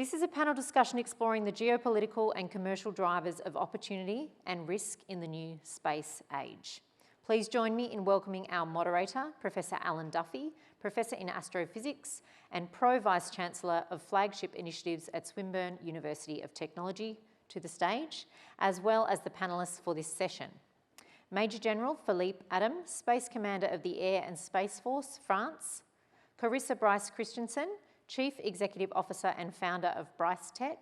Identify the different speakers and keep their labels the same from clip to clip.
Speaker 1: This is a panel discussion exploring the geopolitical and commercial drivers of opportunity and risk in the new space age. Please join me in welcoming our moderator, Professor Alan Duffy, Professor in Astrophysics and Pro-Vice Chancellor of Flagship Initiatives at Swinburne University of Technology, to the stage, as well as the panellists for this session. Major General Philippe Adam, Space Commander of the Air and Space Force, France. Carissa Bryce Christensen, Chief Executive Officer and founder of BryceTech.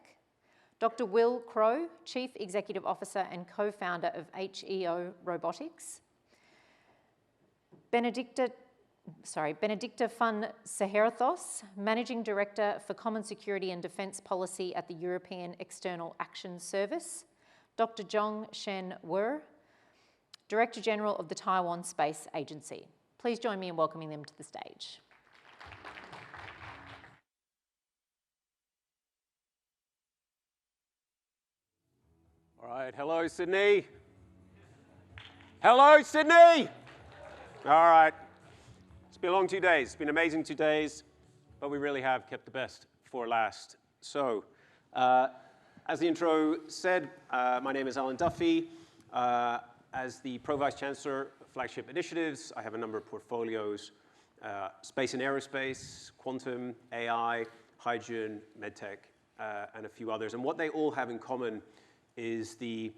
Speaker 1: Dr. Will Crowe, Chief Executive Officer and co-founder of HEO Robotics. Benedikta von Seherr-Thoss, Managing Director for Common Security and Defence Policy at the European External Action Service. Dr. Jong-Shinn, Director General of the Taiwan Space Agency. Please join me in welcoming them to the stage.
Speaker 2: All right, hello, Sydney. Hello, Sydney. All right. It's been a long 2 days. It's been amazing 2 days, but we really have kept the best for last. So, as the intro said, my name is Alan Duffy. As the Pro-Vice Chancellor of Flagship Initiatives, I have a number of portfolios, space and aerospace, quantum, AI, hydrogen, medtech, and a few others. And what they all have in common is the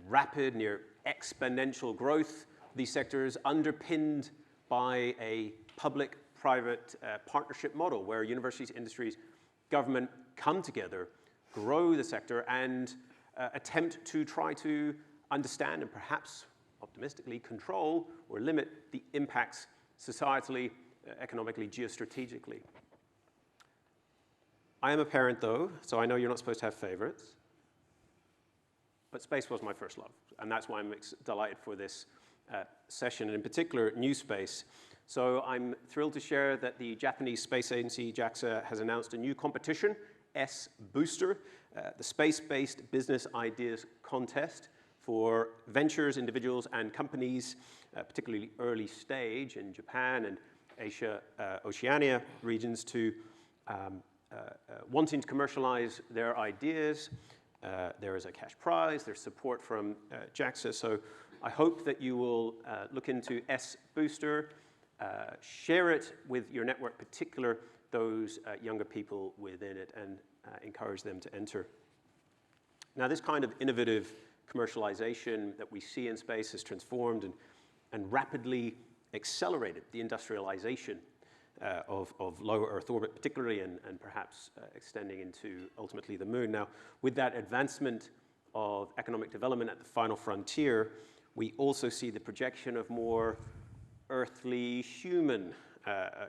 Speaker 2: rapid, near exponential growth of these sectors, underpinned by a public-private partnership model where universities, industries, government come together, grow the sector, and attempt to try to understand and perhaps optimistically control or limit the impacts societally, economically, geostrategically. I am a parent, though, so I know you're not supposed to have favorites. But space was my first love, and that's why I'm delighted for this session, and in particular, new space. So I'm thrilled to share that the Japanese space agency, JAXA, has announced a new competition, S-Booster, the Space-Based Business Ideas Contest for ventures, individuals, and companies, particularly early stage in Japan and Asia, Oceania regions, to wanting to commercialize their ideas. There is a cash prize, there's support from JAXA, so I hope that you will look into S-Booster, share it with your network, particularly those younger people within it, and encourage them to enter. Now, this kind of innovative commercialization that we see in space has transformed and rapidly accelerated the industrialization of low Earth orbit, particularly, and perhaps extending into ultimately the moon. Now, with that advancement of economic development at the final frontier, we also see the projection of more earthly human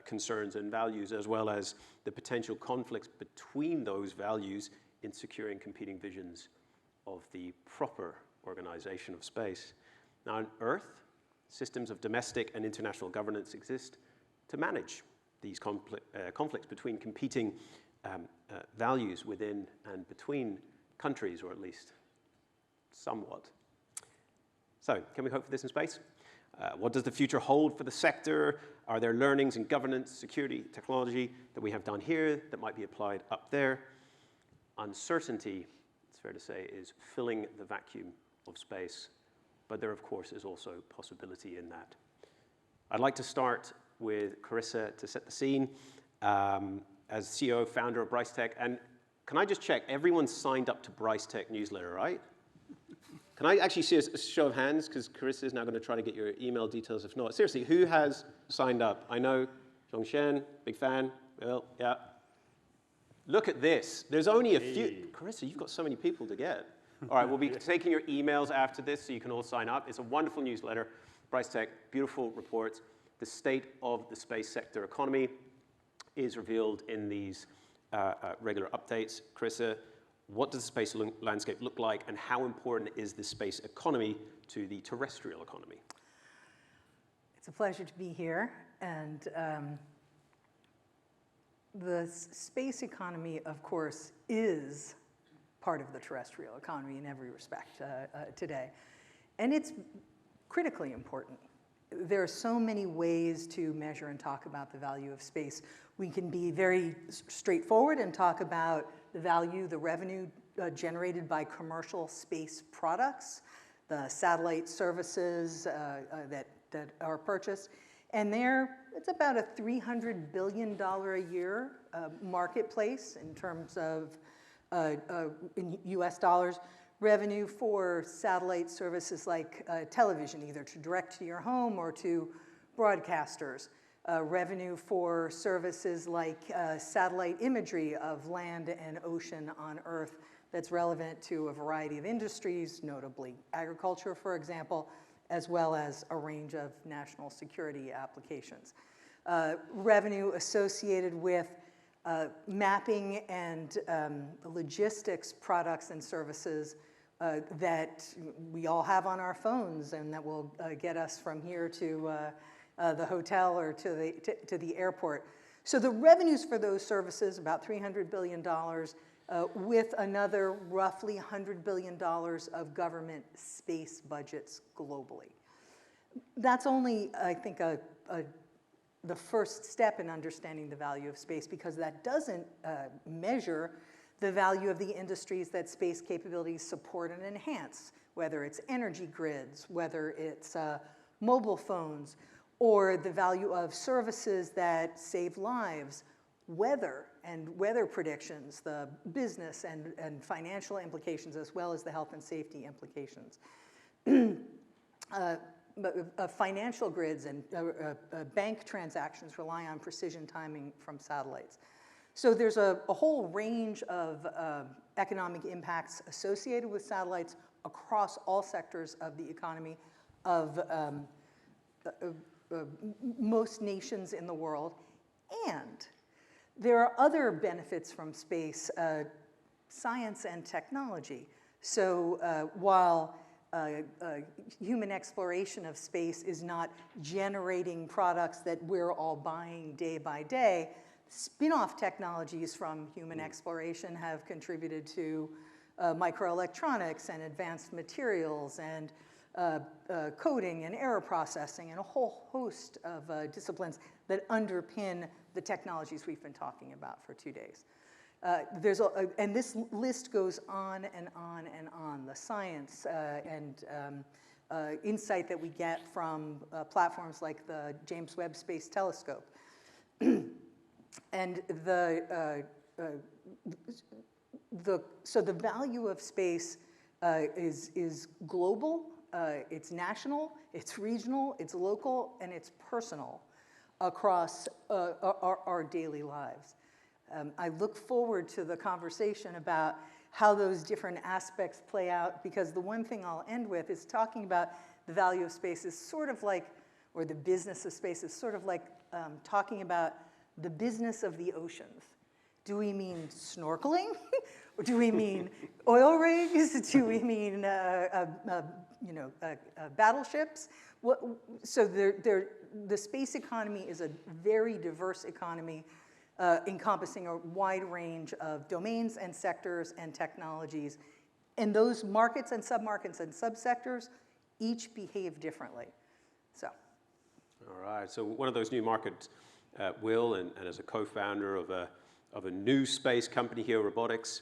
Speaker 2: concerns and values, as well as the potential conflicts between those values in securing competing visions of the proper organization of space. Now, on Earth, systems of domestic and international governance exist to manage these conflicts between competing values within and between countries, or at least somewhat. So, can we hope for this in space? What does the future hold for the sector? Are there learnings in governance, security, technology that we have done here that might be applied up there? Uncertainty, it's fair to say, is filling the vacuum of space, but there, of course, is also possibility in that. I'd like to start with Carissa to set the scene as CEO, founder of BryceTech. And can I just check, everyone's signed up to BryceTech newsletter, right? Can I actually see a show of hands? Because Carissa is now going to try to get your email details. If not, seriously, who has signed up? I know Jong-Shinn, big fan. Well, yeah. Look at this. There's only a few. Carissa, you've got so many people to get. All right, we'll be taking your emails after this so you can all sign up. It's a wonderful newsletter. BryceTech, beautiful reports. The state of the space sector economy is revealed in these regular updates. Carissa, what does the space landscape look like, and how important is the space economy to the terrestrial economy?
Speaker 3: It's a pleasure to be here, and the space economy, of course, is part of the terrestrial economy in every respect today, and it's critically important. there are so many ways to measure and talk about the value of space. We can be very straightforward and talk about the value, the revenue generated by commercial space products, the satellite services that are purchased. And it's about a $300 billion a year marketplace in terms of in US dollars. Revenue for satellite services like television, either to direct to your home or to broadcasters. Revenue for services like satellite imagery of land and ocean on Earth that's relevant to a variety of industries, notably agriculture, for example, as well as a range of national security applications. Revenue associated with mapping and logistics products and services that we all have on our phones and that will get us from here to the hotel or to the airport. So the revenues for those services, about $300 billion, with another roughly $100 billion of government space budgets globally. That's only, I think, the first step in understanding the value of space, because that doesn't measure the value of the industries that space capabilities support and enhance, whether it's energy grids, whether it's mobile phones, or the value of services that save lives, weather and weather predictions, the business and financial implications, as well as the health and safety implications. Financial grids and bank transactions rely on precision timing from satellites. So there's a whole range of economic impacts associated with satellites across all sectors of the economy of most nations in the world. And there are other benefits from space, science and technology. So while human exploration of space is not generating products that we're all buying day by day, spin-off technologies from human exploration have contributed to microelectronics and advanced materials and coding and error processing and a whole host of disciplines that underpin the technologies we've been talking about for 2 days. And this list goes on and on and on. The science and insight that we get from platforms like the James Webb Space Telescope. And so the value of space is global, it's national, it's regional, it's local, and it's personal across our daily lives. I look forward to the conversation about how those different aspects play out, because the one thing I'll end with is talking about the value of space is sort of like, or the business of space is sort of like talking about the business of the oceans. Do we mean snorkeling? Or do we mean oil rigs? Do we mean battleships? So the space economy is a very diverse economy encompassing a wide range of domains and sectors and technologies. And those markets and subsectors each behave differently. So.
Speaker 2: All right, so one of those new markets, Will, and as a co-founder of a new space company here, Robotics,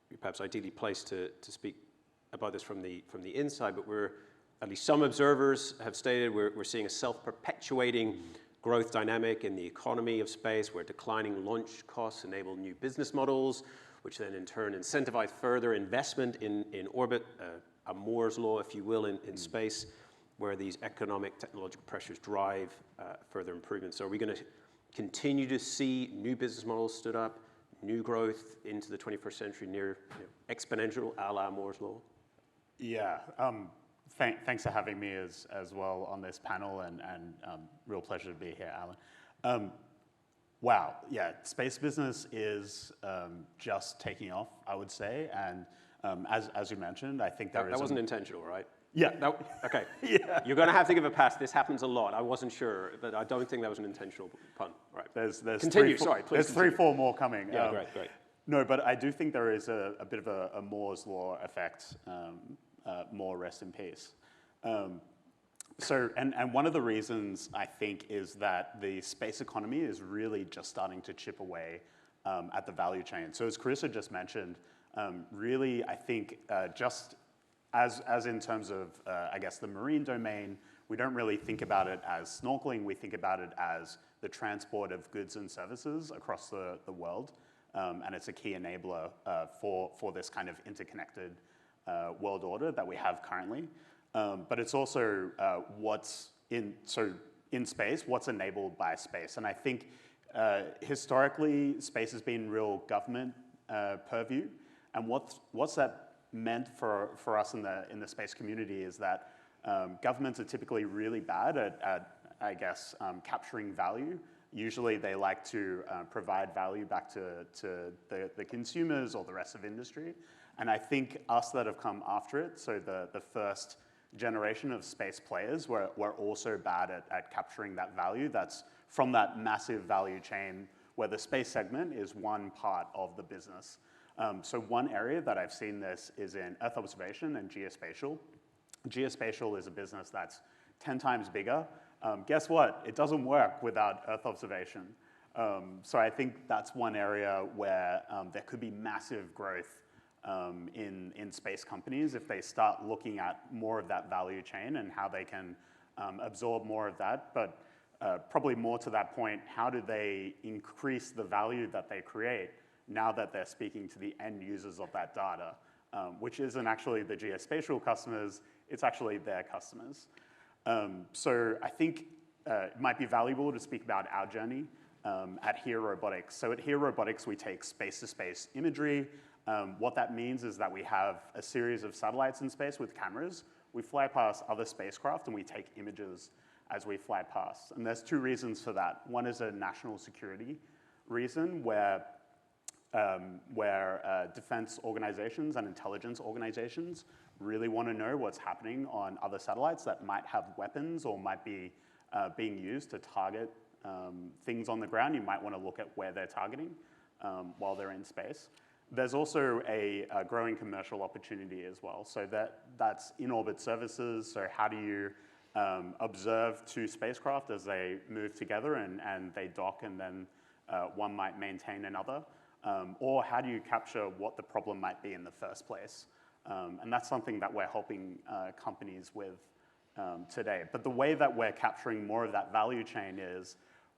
Speaker 2: you're perhaps ideally placed to speak about this from the inside, but at least some observers have stated we're seeing a self-perpetuating growth dynamic in the economy of space, where declining launch costs enable new business models, which then in turn incentivize further investment in orbit, a Moore's law, if you will, in space, where these economic technological pressures drive further improvements. So are we going to continue to see new business models stood up, new growth into the 21st century, near exponential, a la Moore's law?
Speaker 4: Yeah. Thanks for having me as well on this panel, and real pleasure to be here, Alan. Wow, yeah, space business is just taking off, I would say, and as you mentioned, I think that
Speaker 2: wasn't intentional, right?
Speaker 4: Yeah.
Speaker 2: No, okay.
Speaker 4: Yeah.
Speaker 2: You're going to have to give a pass. This happens a lot. I wasn't sure, but I don't think that was an intentional pun. Right.
Speaker 4: There's
Speaker 2: continue.
Speaker 4: Please
Speaker 2: There's
Speaker 4: continue. 3-4 more coming.
Speaker 2: Yeah, great.
Speaker 4: No, but I do think there is a bit of a Moore's law effect. More rest in peace. so, and one of the reasons I think is that the space economy is really just starting to chip away at the value chain. So as Carissa just mentioned, really I think just as in terms of, I guess, the marine domain, we don't really think about it as snorkeling, we think about it as the transport of goods and services across the world, and it's a key enabler for this kind of interconnected world order that we have currently. But it's also what's in space, what's enabled by space. And I think historically, space has been real government purview. And what's that meant for us in the space community is that governments are typically really bad at I guess, capturing value. Usually they like to provide value back to the consumers or the rest of industry. And I think us that have come after it, so the first generation of space players, we're also bad at capturing that value that's from that massive value chain where the space segment is one part of the business. So one area that I've seen this is in Earth observation and geospatial. Geospatial is a business that's 10 times bigger. Guess what? It doesn't work without Earth observation. So I think that's one area where there could be massive growth in space companies if they start looking at more of that value chain and how they can absorb more of that. But probably more to that point, how do they increase the value that they create now that they're speaking to the end users of that data, which isn't actually the geospatial customers, it's actually their customers. So I think it might be valuable to speak about our journey at Here Robotics. So at Here Robotics, we take space-to-space imagery. What that means is that we have a series of satellites in space with cameras. We fly past other spacecraft and we take images as we fly past. And there's two reasons for that. One is a national security reason where defense organizations and intelligence organizations really want to know what's happening on other satellites that might have weapons or might be being used to target things on the ground. You might want to look at where they're targeting while they're in space. There's also a growing commercial opportunity as well. So that's in-orbit services. So how do you observe two spacecraft as they move together and they dock and then one might maintain another? Or how do you capture what the problem might be in the first place? And that's something that we're helping companies with today. But the way that we're capturing more of that value chain is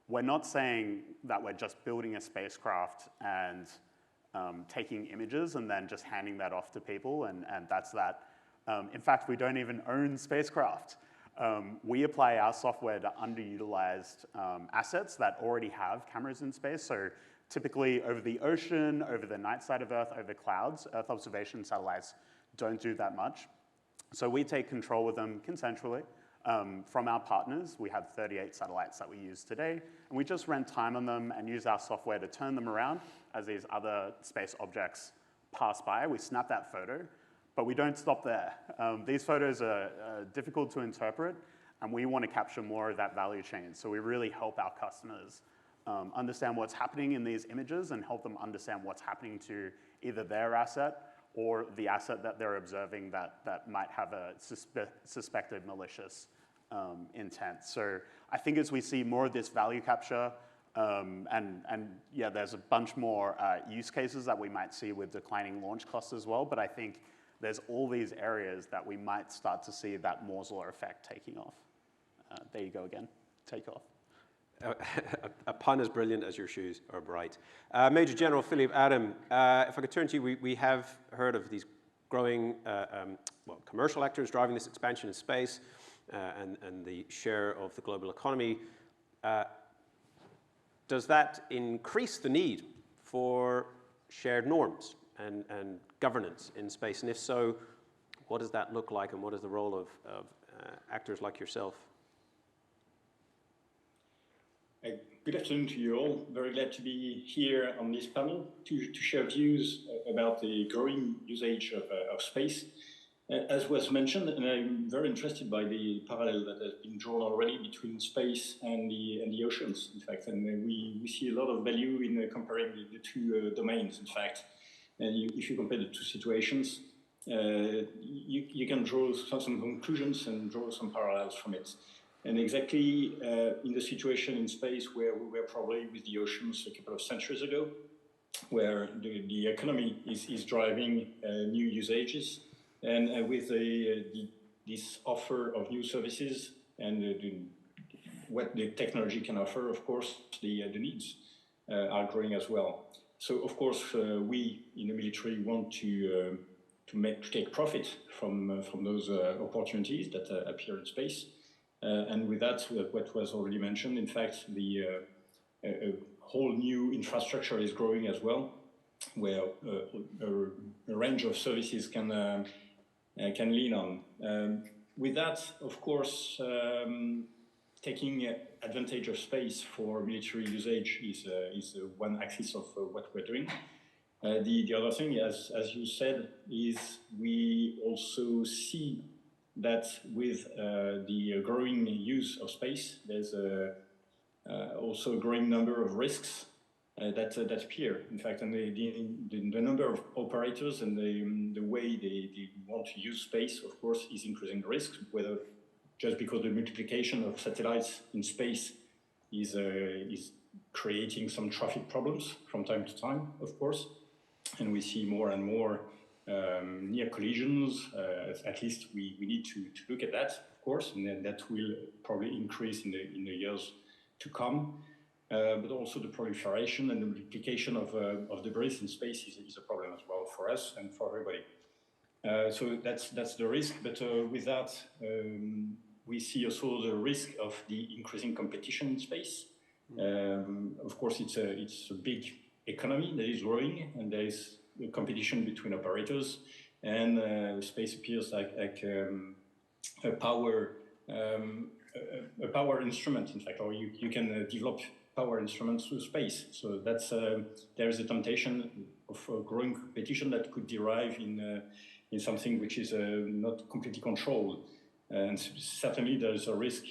Speaker 4: we're not saying that we're just building a spacecraft and taking images and then just handing that off to people, and that's that. In fact, we don't even own spacecraft. We apply our software to underutilized assets that already have cameras in space. So typically over the ocean, over the night side of Earth, over clouds, Earth observation satellites don't do that much. So we take control of them consensually from our partners. We have 38 satellites that we use today, and we just rent time on them and use our software to turn them around as these other space objects pass by. We snap that photo, but we don't stop there. These photos are difficult to interpret, and we want to capture more of that value chain. So we really help our customers understand what's happening in these images and help them understand what's happening to either their asset or the asset that they're observing that might have a suspected malicious intent. So I think as we see more of this value capture, and yeah, there's a bunch more use cases that we might see with declining launch costs as well, but I think there's all these areas that we might start to see that Moore's Law effect taking off. There you go again, take off.
Speaker 2: A pun as brilliant as your shoes are bright. Major General Philippe, Adam, if I could turn to you, we have heard of these growing commercial actors driving this expansion in space and the share of the global economy. Does that increase the need for shared norms and governance in space? And if so, what does that look like and what is the role of actors like yourself?
Speaker 5: Good afternoon to you all. Very glad to be here on this panel to share views about the growing usage of space. As was mentioned, and I'm very interested by the parallel that has been drawn already between space and the oceans, in fact. And we see a lot of value in comparing the two domains, in fact. And if you compare the two situations, you can draw some conclusions and draw some parallels from it. And exactly in the situation in space where we were probably with the oceans a couple of centuries ago, where the economy is driving new usages, and with this offer of new services and what the technology can offer, of course, the needs are growing as well. So, of course, we in the military want to take profit from those opportunities that appear in space. And with that, what was already mentioned, in fact, the whole new infrastructure is growing as well, where a range of services can lean on. With that, of course, taking advantage of space for military usage is one axis of what we're doing. The other thing, as you said, is we also see that with the growing use of space, there's also a growing number of risks that appear. In fact, and the number of operators and the way they want to use space, of course, is increasing the risk, whether just because the multiplication of satellites in space is creating some traffic problems from time to time, of course. And we see more and more near collisions. At least we need to look at that, of course, and that will probably increase in the years to come. But also the proliferation and the multiplication of debris in space is a problem as well for us and for everybody. So that's the risk. But with that, we see also the risk of the increasing competition in space. Of course, it's a big economy that is growing, and there is a competition between operators, and space appears like a power instrument, in fact, or you can develop power instruments through space. So that's there is a temptation of growing competition that could derive in something which is not completely controlled, and certainly there is a risk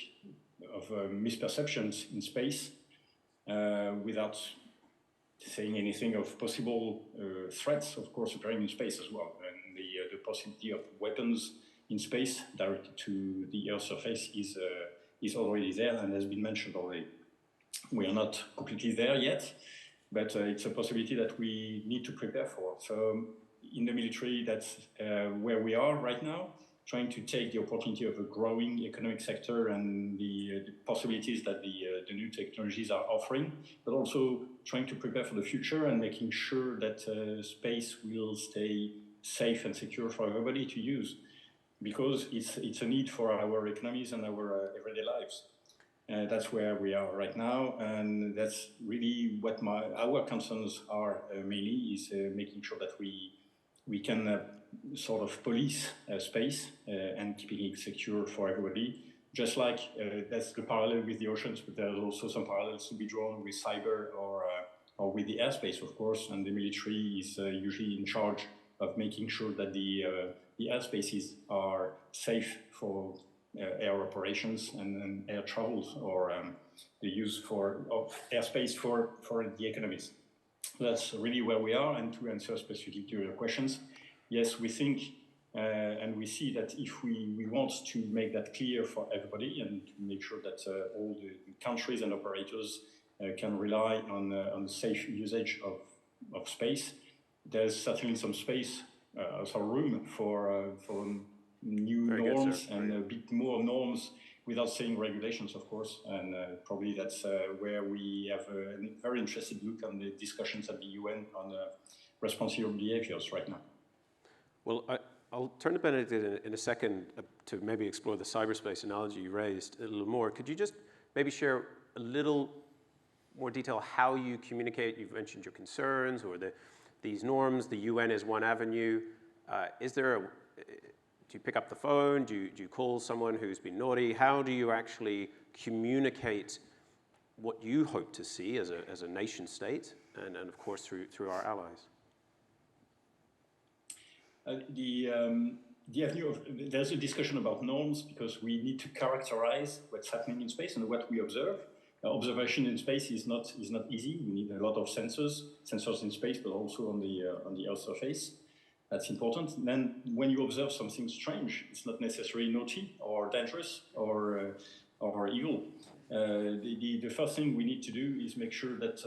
Speaker 5: of misperceptions in space without saying anything of possible threats, of course, appearing in space as well, and the possibility of weapons in space directed to the Earth's surface is already there and has been mentioned already. We are not completely there yet, but it's a possibility that we need to prepare for. So in the military, that's where we are right now, trying to take the opportunity of a growing economic sector and the possibilities that the new technologies are offering, but also trying to prepare for the future and making sure that space will stay safe and secure for everybody to use, because it's a need for our economies and our everyday lives. That's where we are right now, and that's really what our concerns are mainly, is making sure that we can sort of police space and keeping it secure for everybody. Just like that's the parallel with the oceans, but there's also some parallels to be drawn with cyber or with the airspace, of course, and the military is usually in charge of making sure that the airspaces are safe for air operations and air travels, or the use of airspace for the economies. That's really where we are. And to answer specifically to your questions, yes, we think and we see that if we want to make that clear for everybody and to make sure that all the countries and operators can rely on safe usage of space, there's certainly some space, some room for new norms and a bit more norms without saying regulations, of course. And probably that's where we have a very interested look on the discussions at the UN on responsible behaviors right now. Well,
Speaker 2: I'll turn to Benedikta in a second to maybe explore the cyberspace analogy you raised a little more. Could you just maybe share a little more detail how you communicate? You've mentioned your concerns or these norms. The UN is one avenue. Do you pick up the phone? Do you call someone who's been naughty? How do you actually communicate what you hope to see as a nation state, and of course through our allies?
Speaker 5: The avenue of, there's a discussion about norms, because we need to characterize what's happening in space and what we observe. Observation in space is not easy. We need a lot of sensors in space, but also on the Earth's surface. That's important. And then when you observe something strange, it's not necessarily naughty or dangerous or evil. The first thing we need to do is make sure that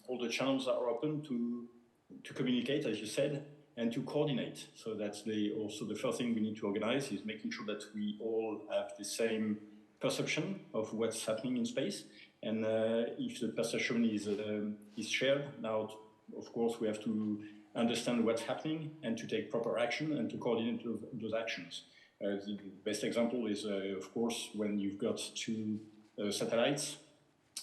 Speaker 5: all the channels are open to communicate, as you said, and to coordinate. So that's also the first thing we need to organize, is making sure that we all have the same perception of what's happening in space. And if the perception is shared, now, of course, we have to understand what's happening and to take proper action and to coordinate those actions. The best example is, of course, when you've got two satellites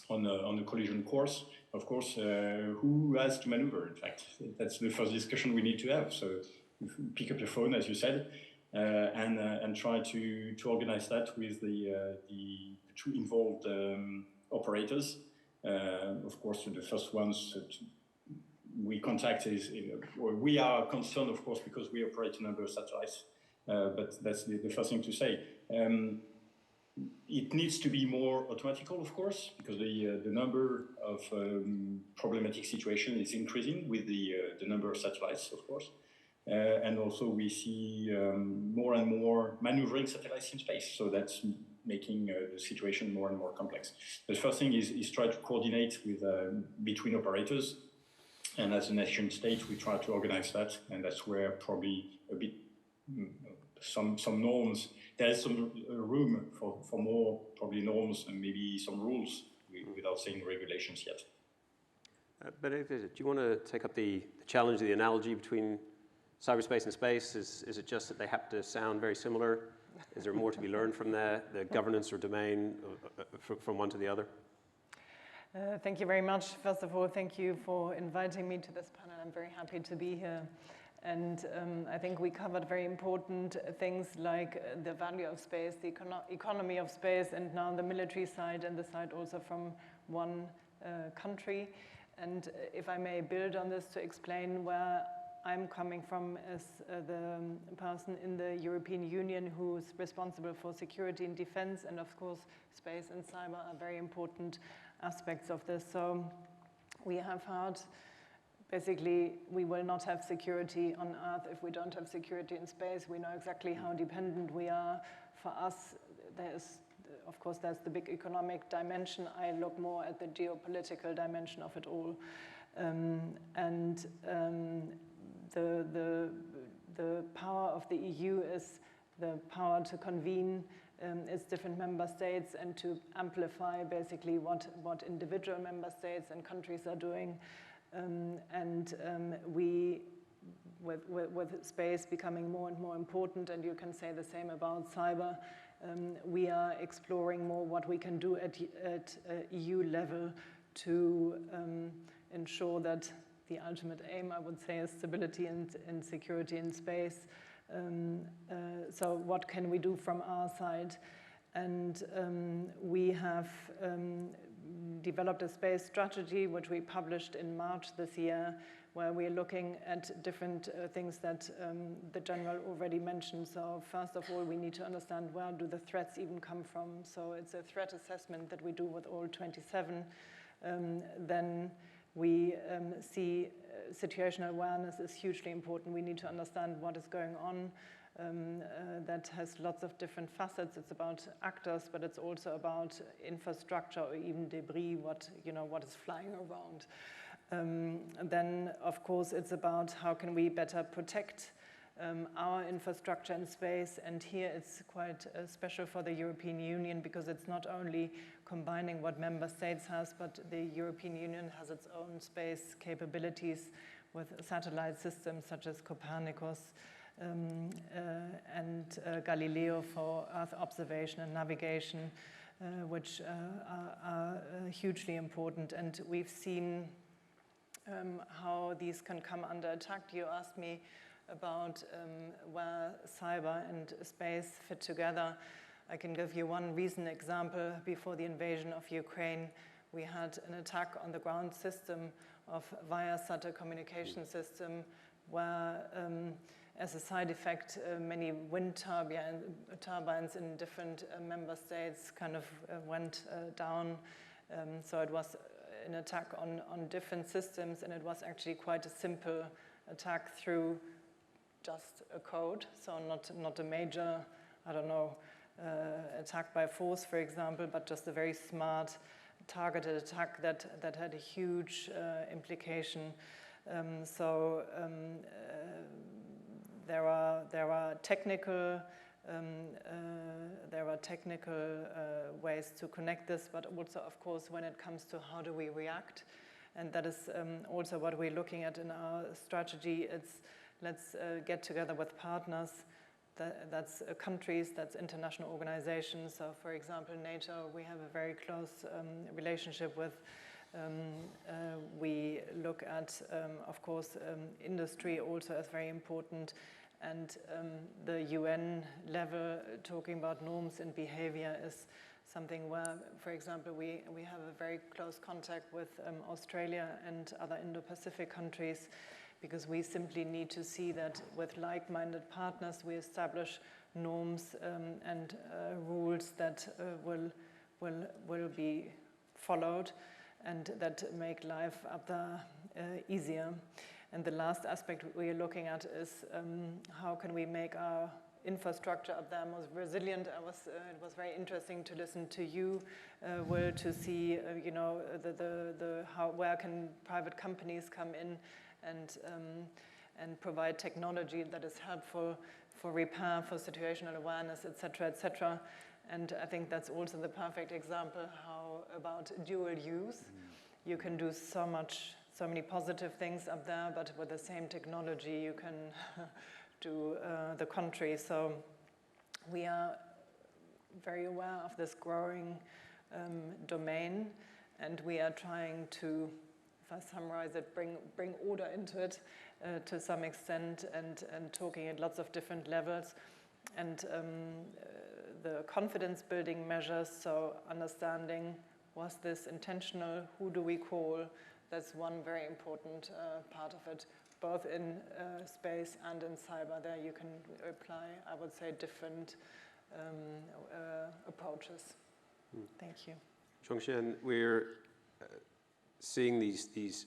Speaker 5: on a collision course. Of course, who has to maneuver? In fact, that's the first discussion we need to have. So pick up your phone, as you said, and try to organize that with the two involved operators. Of course, the first ones we contact we are concerned, of course, because we operate a number of satellites. But that's the first thing to say. It needs to be more automatical, of course, because the number of problematic situations is increasing with the number of satellites, of course. And also we see more and more maneuvering satellites in space. So that's making the situation more and more complex. The first thing is try to coordinate with between operators. And as a nation state, we try to organize that. And that's where probably a bit some norms. There's some room for more probably norms and maybe some rules without saying regulations yet.
Speaker 2: Benedikta, do you want to take up the challenge, the analogy between cyberspace and space? Is it just that they have to sound very similar? Is there more to be learned from the governance or domain from one to the other?
Speaker 6: Thank you very much. First of all, thank you for inviting me to this panel. I'm very happy to be here. And I think we covered very important things like the value of space, the economy of space, and now the military side and the side also from one country. And if I may build on this to explain where I'm coming from as the person in the European Union who's responsible for security and defense, and of course space and cyber are very important aspects of this. So we have heard basically we will not have security on Earth if we don't have security in space. We know exactly how dependent we are. For us, of course, there's the big economic dimension. I look more at the geopolitical dimension of it all. The power of the EU is the power to convene its different member states and to amplify basically what individual member states and countries are doing. We, with space becoming more and more important, and you can say the same about cyber, we are exploring more what we can do at EU level to ensure that the ultimate aim, I would say, is stability and security in space. So what can we do from our side? And we have developed a space strategy, which we published in March this year, where we're looking at different things that the General already mentioned. So first of all, we need to understand where do the threats even come from. So it's a threat assessment that we do with all 27. Then we see situational awareness is hugely important. We need to understand what is going on. That has lots of different facets. It's about actors, but it's also about infrastructure or even debris, what is flying around. Then, of course, it's about how can we better protect our infrastructure in space. And here it's quite special for the European Union because it's not only combining what member states has, but the European Union has its own space capabilities with satellite systems such as Copernicus and Galileo for Earth observation and navigation, which are hugely important. And we've seen how these can come under attack. You asked me about where cyber and space fit together. I can give you one recent example. Before the invasion of Ukraine, we had an attack on the ground system of Viasat communication system where as a side effect, many wind turbines in different member states kind of went down. So it was an attack on different systems, and it was actually quite a simple attack through just a code, so not a major, I don't know, attack by force, for example, but just a very smart, targeted attack that had a huge implication. There are technical ways to connect this, but also, of course, when it comes to how do we react, and that is also what we're looking at in our strategy. It's let's get together with partners. That's countries, that's international organizations. So, for example, NATO, we have a very close relationship with. We look at, of course, industry also as very important, and the UN level, talking about norms and behavior, is something where, for example, we have a very close contact with Australia and other Indo-Pacific countries, because we simply need to see that with like-minded partners we establish norms and rules that will be followed and that make life up there easier. And the last aspect we are looking at is how can we make our infrastructure up there more resilient. It was very interesting to listen to you, Will, to see you know where can private companies come in and provide technology that is helpful for repair, for situational awareness, etc., etc. And I think that's also the perfect example how about dual use. You can do so many positive things up there, but with the same technology you can do the contrary. So we are very aware of this growing domain, and we are trying to, if I summarize it, bring order into it to some extent, and talking at lots of different levels. And the confidence building measures, so understanding, was this intentional, who do we call, that's one very important part of it, both in space and in cyber. There you can apply, I would say, different approaches. Thank you.
Speaker 2: Jong-Shinn, we're seeing these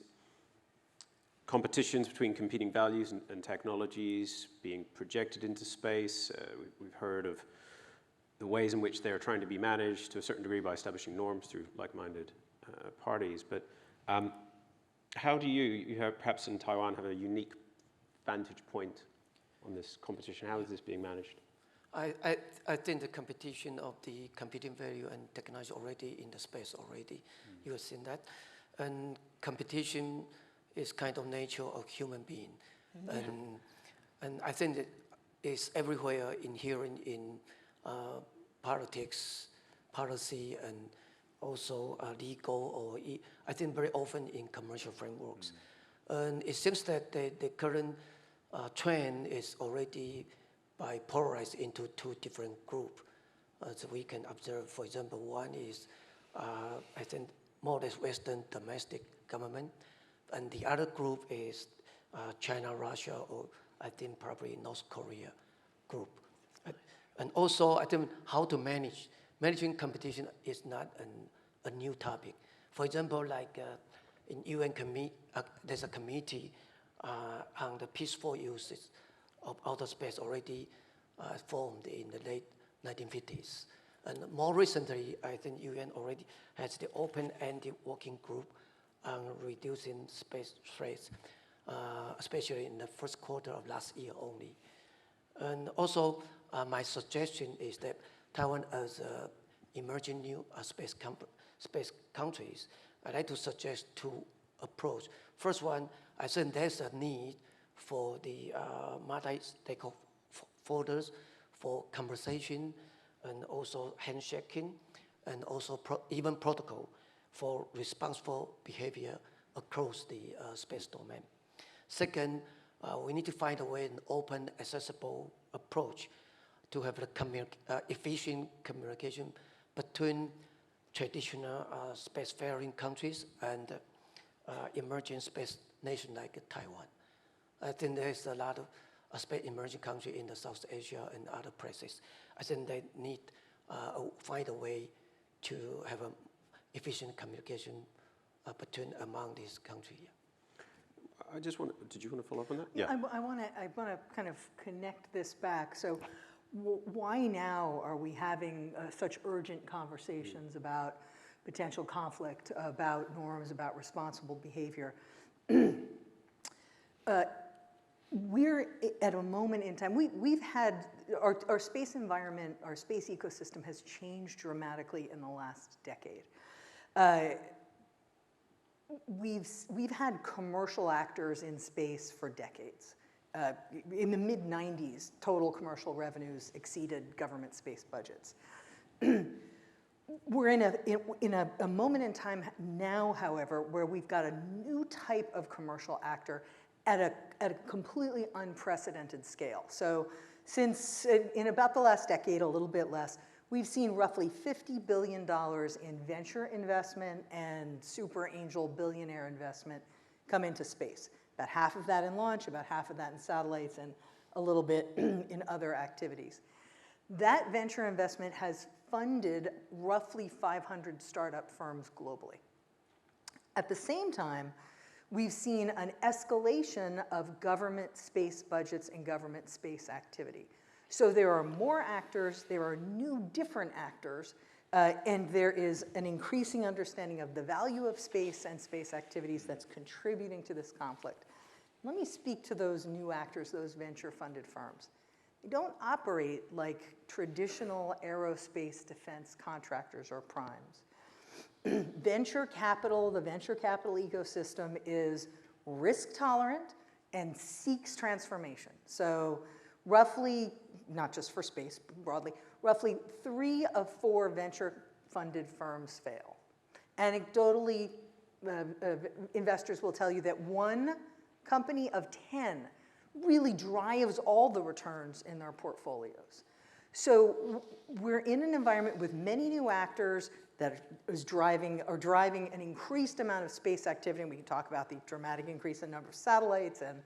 Speaker 2: competitions between competing values and technologies being projected into space. We've heard of the ways in which they're trying to be managed to a certain degree by establishing norms through like-minded parties. But how do you have, perhaps in Taiwan, have a unique vantage point on this competition? How is this being managed?
Speaker 7: I think the competition of the competing value and technology already in the space already. You have seen that. And competition is kind of nature of human being. And I think that it's everywhere inherent in politics, policy, and also legal, or I think very often in commercial frameworks. And it seems that the current trend is already polarized into two different groups. So we can observe, for example, one is, I think, more or less Western domestic government, and the other group is China, Russia, or I think probably North Korea group. And also, I think how to managing competition is not a new topic. For example, like in UN there's a committee on the peaceful uses of outer space already formed in the late 1950s. And more recently, I think UN already has the open-ended working group on reducing space threats, especially in the first quarter of last year only. And also, my suggestion is that Taiwan, as emerging new space countries, I'd like to suggest two approaches. First one, I think there's a need for the multi-stakeholders for conversation and also handshaking, and also even protocol for responsible behavior across the space domain. Second, we need to find a way, an open, accessible approach to have a efficient communication between traditional spacefaring countries and emerging space nations like Taiwan. I think there's a lot of space emerging countries in the South Asia and other places. I think they need find a way to have an efficient communication among these countries.
Speaker 2: I just want. Did you want to follow up on that?
Speaker 3: Yeah. I want to kind of connect this back. So, why now are we having such urgent conversations about potential conflict, about norms, about responsible behavior? We're at a moment in time. We've had our space environment, our space ecosystem has changed dramatically in the last decade. We've had commercial actors in space for decades. In the mid-90s, total commercial revenues exceeded government space budgets. We're in a moment in time now, however, where we've got a new type of commercial actor at a completely unprecedented scale. So since in about the last decade, a little bit less, we've seen roughly $50 billion in venture investment and super angel billionaire investment come into space. About half of that in launch, about half of that in satellites, and a little bit in other activities. That venture investment has funded roughly 500 startup firms globally. At the same time, we've seen an escalation of government space budgets and government space activity. So there are more actors, there are new different actors, and there is an increasing understanding of the value of space and space activities that's contributing to this conflict. Let me speak to those new actors, those venture-funded firms. They don't operate like traditional aerospace defense contractors or primes. Venture capital, the venture capital ecosystem is risk tolerant and seeks transformation. So roughly, not just for space, broadly, roughly 3 of 4 venture-funded firms fail. Anecdotally, investors will tell you that 1 company of 10 really drives all the returns in their portfolios. So we're in an environment with many new actors that is driving an increased amount of space activity. And we can talk about the dramatic increase in the number of satellites and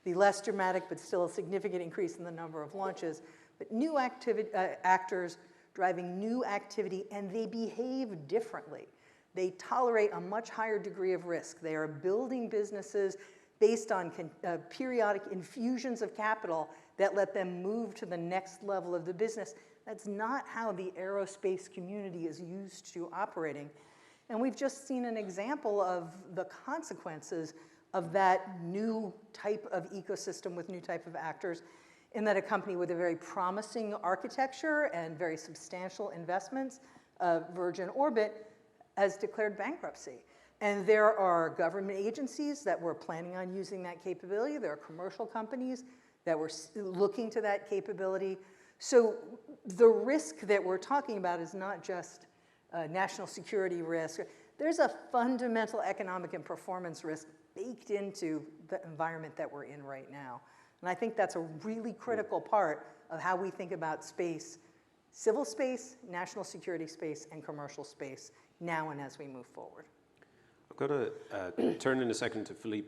Speaker 3: the less dramatic but still a significant increase in the number of launches. But new actors driving new activity, and they behave differently. They tolerate a much higher degree of risk. They are building businesses based on periodic infusions of capital that let them move to the next level of the business. That's not how the aerospace community is used to operating. And we've just seen an example of the consequences of that new type of ecosystem with new type of actors, in that a company with a very promising architecture and very substantial investments, Virgin Orbit, has declared bankruptcy. And there are government agencies that were planning on using that capability. There are commercial companies that were looking to that capability. So the risk that we're talking about is not just national security risk. There's a fundamental economic and performance risk baked into the environment that we're in right now. And I think that's a really critical part of how we think about space, civil space, national security space, and commercial space now and as we move forward.
Speaker 2: I've got to turn in a second to Philippe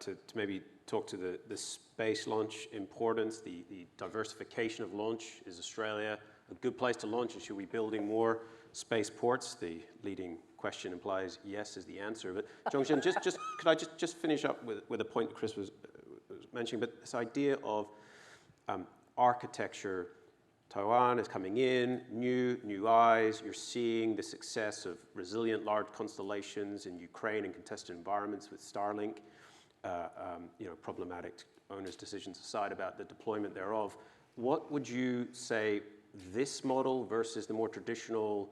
Speaker 2: to maybe talk to the space launch importance, the diversification of launch. Is Australia a good place to launch, and should we be building more space ports? The leading question implies yes is the answer. But Jong-Shinn, could I just finish up with a point Chris was mentioning, but this idea of architecture. Taiwan is coming in, new eyes. You're seeing the success of resilient large constellations in Ukraine and contested environments with Starlink. Problematic owners' decisions aside about the deployment thereof. What would you say this model versus the more traditional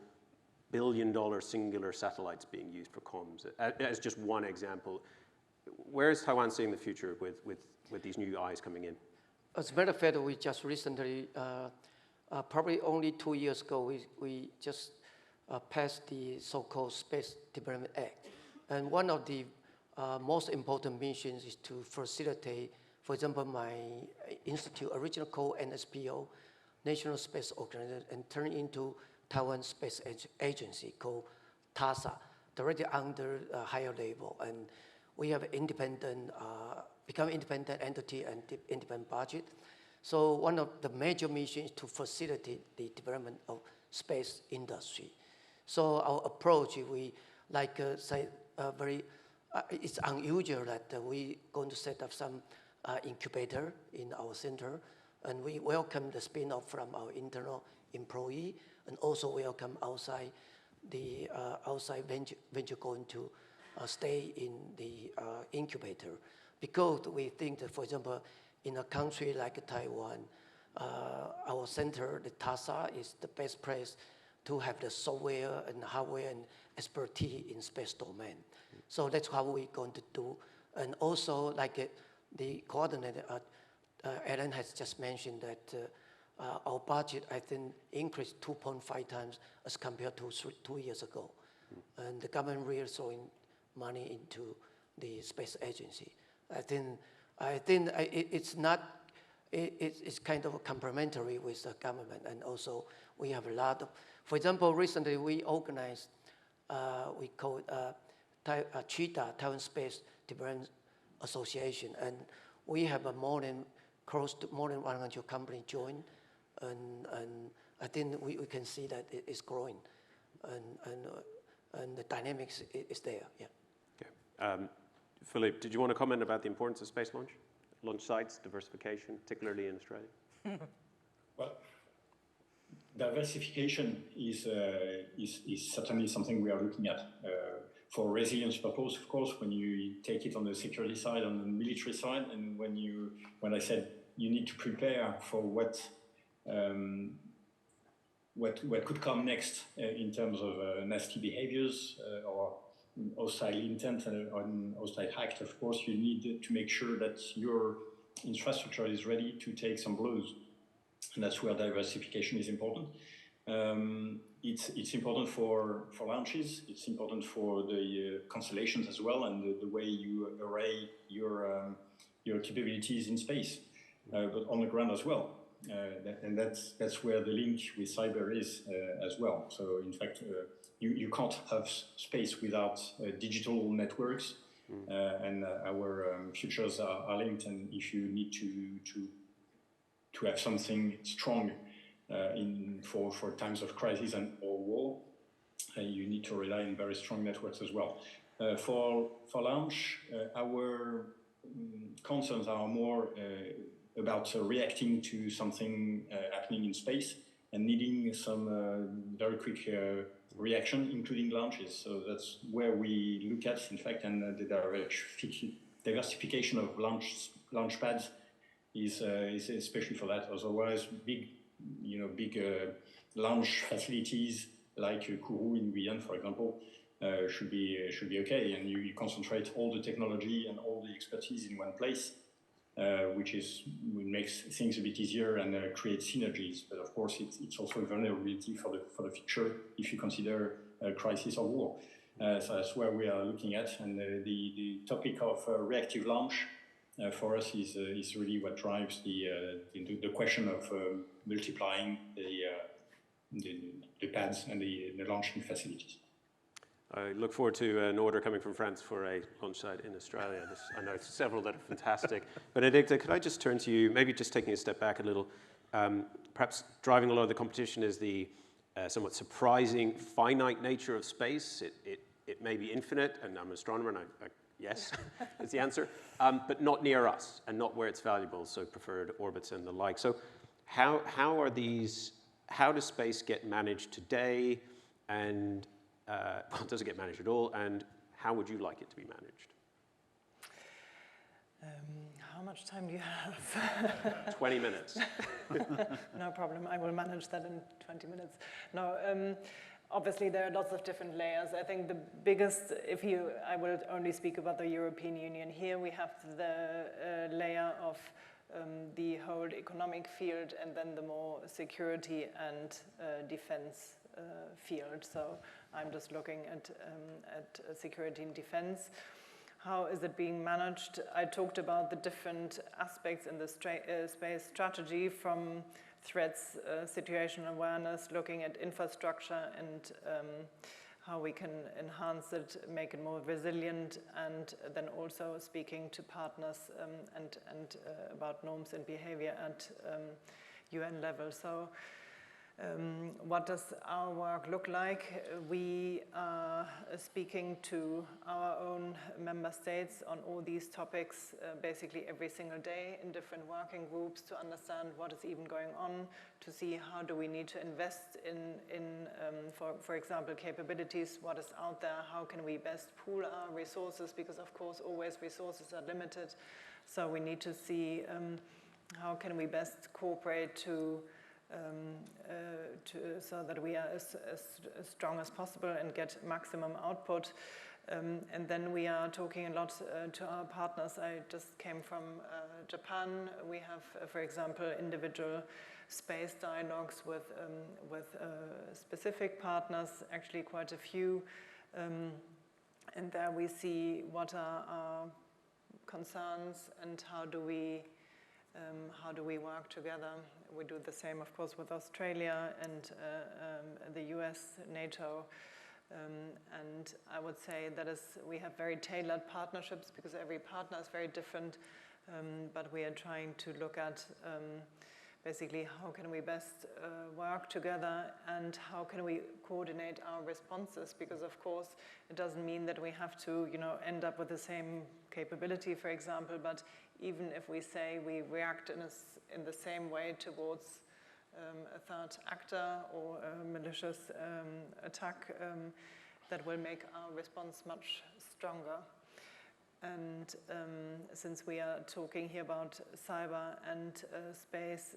Speaker 2: billion-dollar singular satellites being used for comms, as just one example? Where is Taiwan seeing the future with these new eyes coming in?
Speaker 7: As a matter of fact, we just recently, probably only 2 years ago, we just passed the so-called Space Development Act. And one of the most important missions is to facilitate, for example, my institute, original called NSPO, National Space Organization, and turn into Taiwan Space Agency called TASA, directly under a higher level. And we have independent, become independent entity and independent budget. So one of the major missions is to facilitate the development of space industry. So our approach, we like say very it's unusual that we're going to set up some incubator in our center, and we welcome the spin-off from our internal employee, and also welcome outside venture going to stay in the incubator, because we think that, for example, in a country like Taiwan, our center, the TASA, is the best place to have the software and hardware and expertise in space domain. So that's how we're going to do. And also, like the coordinator, Alan has just mentioned that our budget, I think, increased 2.5 times as compared to 2 years ago. And the government really throwing money into the space agency. I think it's not, it's kind of complementary with the government. And also, we have a lot of, for example, recently we organized, we call it CHITA, Taiwan Space Development Association, and we have close to more than 100 companies join, and I think we can see that it's growing, and the dynamics is there. Yeah.
Speaker 2: Okay. Philippe, did you want to comment about the importance of space launch sites, diversification, particularly in Australia?
Speaker 5: Well, diversification is certainly something we are looking at. For resilience purpose, of course, when you take it on the security side, on the military side, and when I said you need to prepare for what could come next in terms of nasty behaviors or hostile intent or hostile act, of course, you need to make sure that your infrastructure is ready to take some blows. And that's where diversification is important. It's important for launches. It's important for the constellations as well, and the way you array your capabilities in space, but on the ground as well. And that's where the link with cyber is as well. So in fact, you can't have space without digital networks, and our futures are linked. And if you need to have something strong for times of crisis or war, you need to rely on very strong networks as well. For launch, our concerns are more about reacting to something happening in space and needing some very quick reaction, including launches. So that's where we look at, in fact, and the diversification of launch pads is especially for that. Otherwise, big launch facilities like Kourou in Guyane, for example, should be okay, and you concentrate all the technology and all the expertise in one place, which makes things a bit easier and creates synergies. But of course, it's also a vulnerability for the future if you consider a crisis or war. So that's where we are looking at, and the topic of reactive launch for us is really what drives the question of multiplying the pads and the launching facilities.
Speaker 2: I look forward to an order coming from France for a launch site in Australia. I know several that are fantastic. Benedikta, could I just turn to you, maybe just taking a step back a little, perhaps driving a lot of the competition is the somewhat surprising finite nature of space. It may be infinite, and I'm an astronomer, and yes, is the answer, but not near us and not where it's valuable, so preferred orbits and the like. So how does space get managed today, and does it get managed at all, and how would you like it to be managed?
Speaker 6: How much time do you have?
Speaker 2: 20 minutes.
Speaker 6: No problem, I will manage that in 20 minutes. No, obviously there are lots of different layers. I think the biggest, I will only speak about the European Union here, we have the layer of the whole economic field, and then the more security and defense field. So I'm just looking at security and defense. How is it being managed? I talked about the different aspects in the space strategy, from threats, situational awareness, looking at infrastructure and how we can enhance it, make it more resilient, and then also speaking to partners and about norms and behavior at UN level. So What does our work look like? We are speaking to our own member states on all these topics basically every single day in different working groups to understand what is even going on, to see how do we need to invest in for example, capabilities, what is out there, how can we best pool our resources, because of course always resources are limited. So we need to see how can we best cooperate so that we are as strong as possible and get maximum output. And then we are talking a lot to our partners. I just came from Japan. We have, for example, individual space dialogues with specific partners, actually quite a few. And there we see what are our concerns and how do we work together. We do the same, of course, with Australia and the US, NATO. And I would say that we have very tailored partnerships because every partner is very different. But we are trying to look at basically how can we best work together and how can we coordinate our responses, because of course it doesn't mean that we have to end up with the same capability, for example, but even if we say we react in the same way towards a third actor or a malicious attack, that will make our response much stronger. And since we are talking here about cyber and space,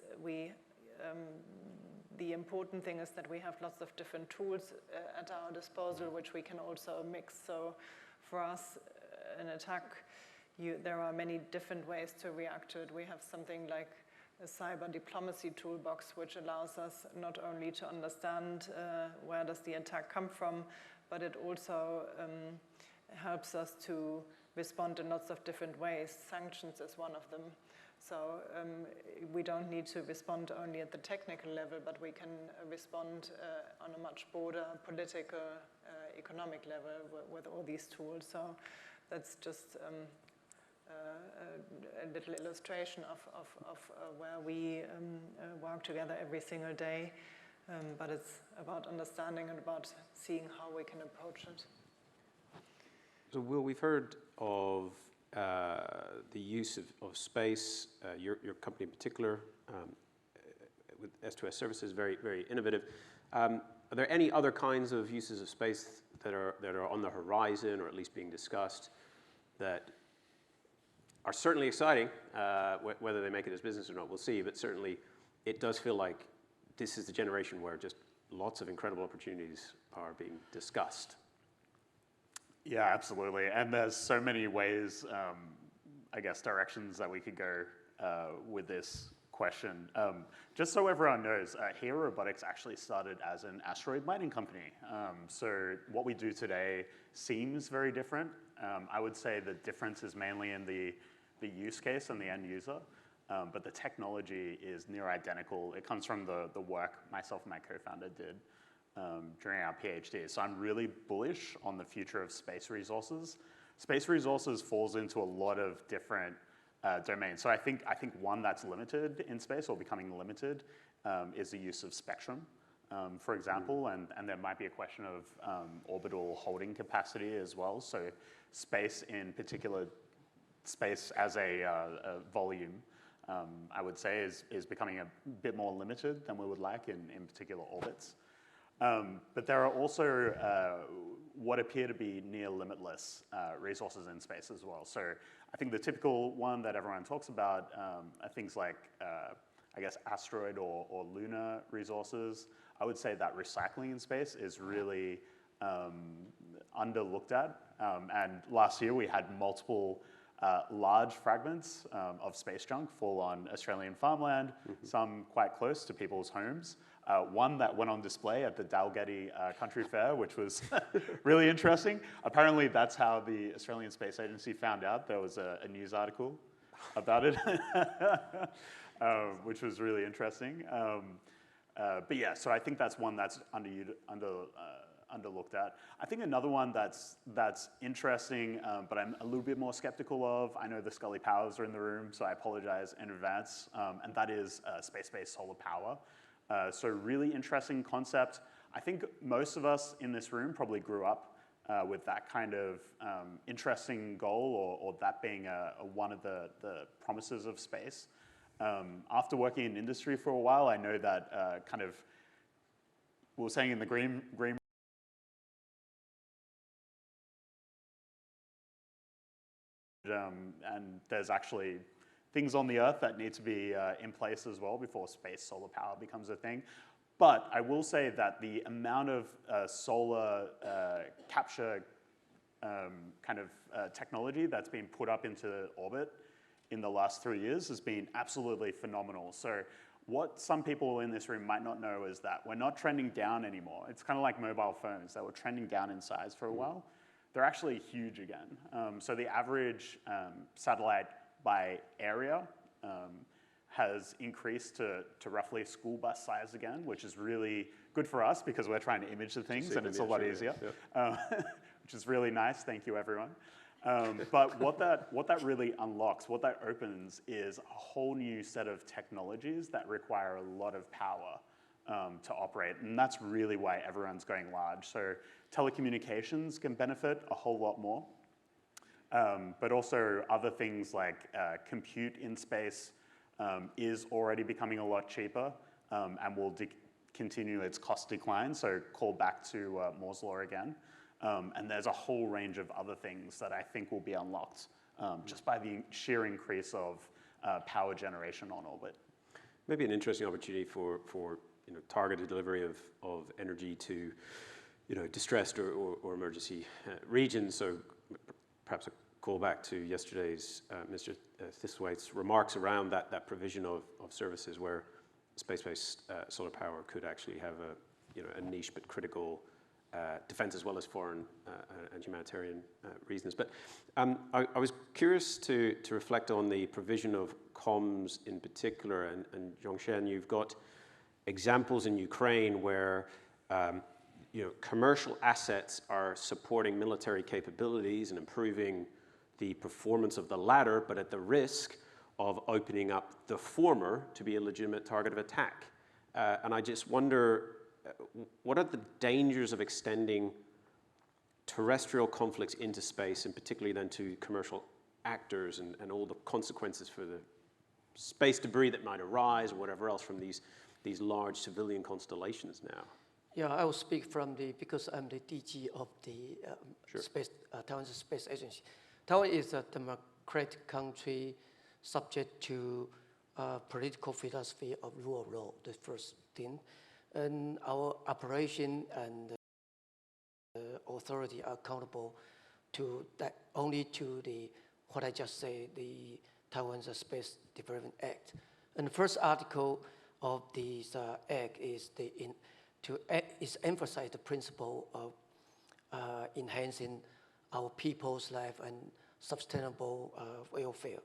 Speaker 6: the important thing is that we have lots of different tools at our disposal, which we can also mix. So for us, an attack, there are many different ways to react to it. We have something like a cyber diplomacy toolbox, which allows us not only to understand where does the attack come from, but it also helps us to respond in lots of different ways. Sanctions is one of them. So we don't need to respond only at the technical level, but we can respond on a much broader political, economic level with all these tools. So that's just a little illustration of where we work together every single day. But it's about understanding and about seeing how we can approach it.
Speaker 2: So Will, we've heard of the use of space, your company in particular, with S2S services, very, very innovative. Are there any other kinds of uses of space that are on the horizon, or at least being discussed, that are certainly exciting? Whether they make it as business or not, we'll see, but certainly it does feel like this is the generation where just lots of incredible opportunities are being discussed.
Speaker 4: Yeah, absolutely. And there's so many ways, I guess, directions that we could go with this question. Just so everyone knows, here Robotics actually started as an asteroid mining company. So what we do today seems very different. I would say the difference is mainly in the use case and the end user. But the technology is near identical. It comes from the work myself and my co-founder did during our PhD. So I'm really bullish on the future of space resources. Space resources falls into a lot of different domains. So I think one that's limited in space, or becoming limited, is the use of spectrum, for example, and there might be a question of orbital holding capacity as well. So space in particular, space as a volume, I would say is becoming a bit more limited than we would like in particular orbits. But there are also what appear to be near limitless resources in space as well. So I think the typical one that everyone talks about are things like, I guess, asteroid or lunar resources. I would say that recycling in space is really underlooked at. And last year we had multiple large fragments of space junk fall on Australian farmland, some quite close to people's homes. One that went on display at the Dalgety Country Fair, which was really interesting. Apparently that's how the Australian Space Agency found out. There was a news article about it, which was really interesting. But yeah, so I think that's one that's underlooked at. I think another one that's interesting, but I'm a little bit more skeptical of, I know the Scully Powers are in the room, so I apologize in advance, and that is space-based solar power. So really interesting concept. I think most of us in this room probably grew up with that kind of interesting goal, or that being one of the promises of space. After working in industry for a while, I know that kind of, we were saying in the green and there's actually things on the Earth that need to be in place as well before space solar power becomes a thing. But I will say that the amount of solar capture kind of technology that's been put up into orbit in the last 3 years has been absolutely phenomenal. So what some people in this room might not know is that we're not trending down anymore. It's kind of like mobile phones that were trending down in size for a while. They're actually huge again. So the average satellite by area has increased to roughly school bus size again, which is really good for us because we're trying to image the things and it's a lot easier, which is really nice. Thank you, everyone. But what that really unlocks, what that opens, is a whole new set of technologies that require a lot of power to operate, and that's really why everyone's going large. So telecommunications can benefit a whole lot more, but also other things like compute in space is already becoming a lot cheaper and will continue its cost decline, so call back to Moore's law again. And there's a whole range of other things that I think will be unlocked just by the sheer increase of power generation on orbit.
Speaker 2: Maybe an interesting opportunity for targeted delivery of energy to distressed or emergency regions. So perhaps a call back to yesterday's Mr. Thistlewaite's remarks around that provision of services where space-based solar power could actually have a niche but critical defense as well as foreign and humanitarian reasons. But I was curious to reflect on the provision of comms in particular, and Jong-Shinn, you've got examples in Ukraine where commercial assets are supporting military capabilities and improving the performance of the latter, but at the risk of opening up the former to be a legitimate target of attack. And I just wonder, what are the dangers of extending terrestrial conflicts into space, and particularly then to commercial actors, and all the consequences for the space debris that might arise or whatever else from these large civilian constellations now?
Speaker 7: Yeah, I will speak because I'm the DG of the Taiwan's Space Agency. Taiwan is a democratic country subject to political philosophy of rule of law, the first thing. And our operation and authority are accountable to that, only to what I just said, the Taiwan's Space Development Act. And the first article of this act is emphasize the principle of enhancing our people's life and sustainable welfare.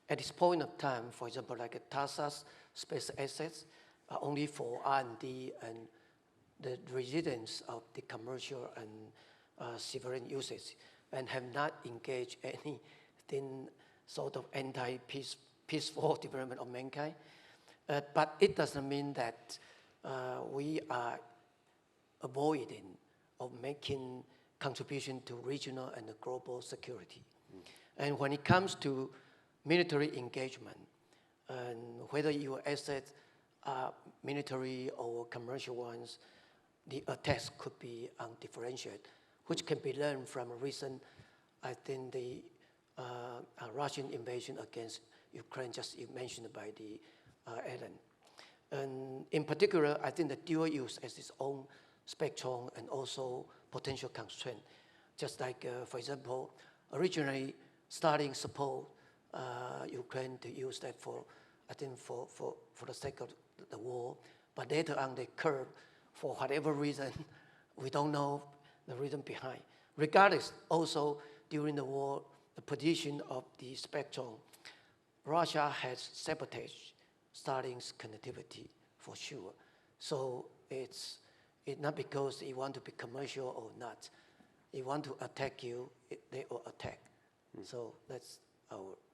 Speaker 7: At this point of time, for example, like TASA's space assets are only for R&D and the residents of the commercial and civilian usage, and have not engaged anything sort of peaceful development of mankind. But it doesn't mean that we are avoiding of making contribution to regional and global security. And when it comes to military engagement, and whether your assets are military or commercial ones, the attacks could be undifferentiated, which can be learned from a recent, I think, the Russian invasion against Ukraine, just mentioned by the Alan. And in particular, I think the dual use has its own spectrum and also potential constraint. Just like, for example, originally starting support Ukraine to use that for, I think, for the sake of the war, but later on they curbed for whatever reason. We don't know the reason behind. Regardless, also during the war, the position of the spectrum, Russia has sabotaged Starlink's connectivity for sure. So it's not because they want to be commercial or not. They want to attack you, they will attack. So that's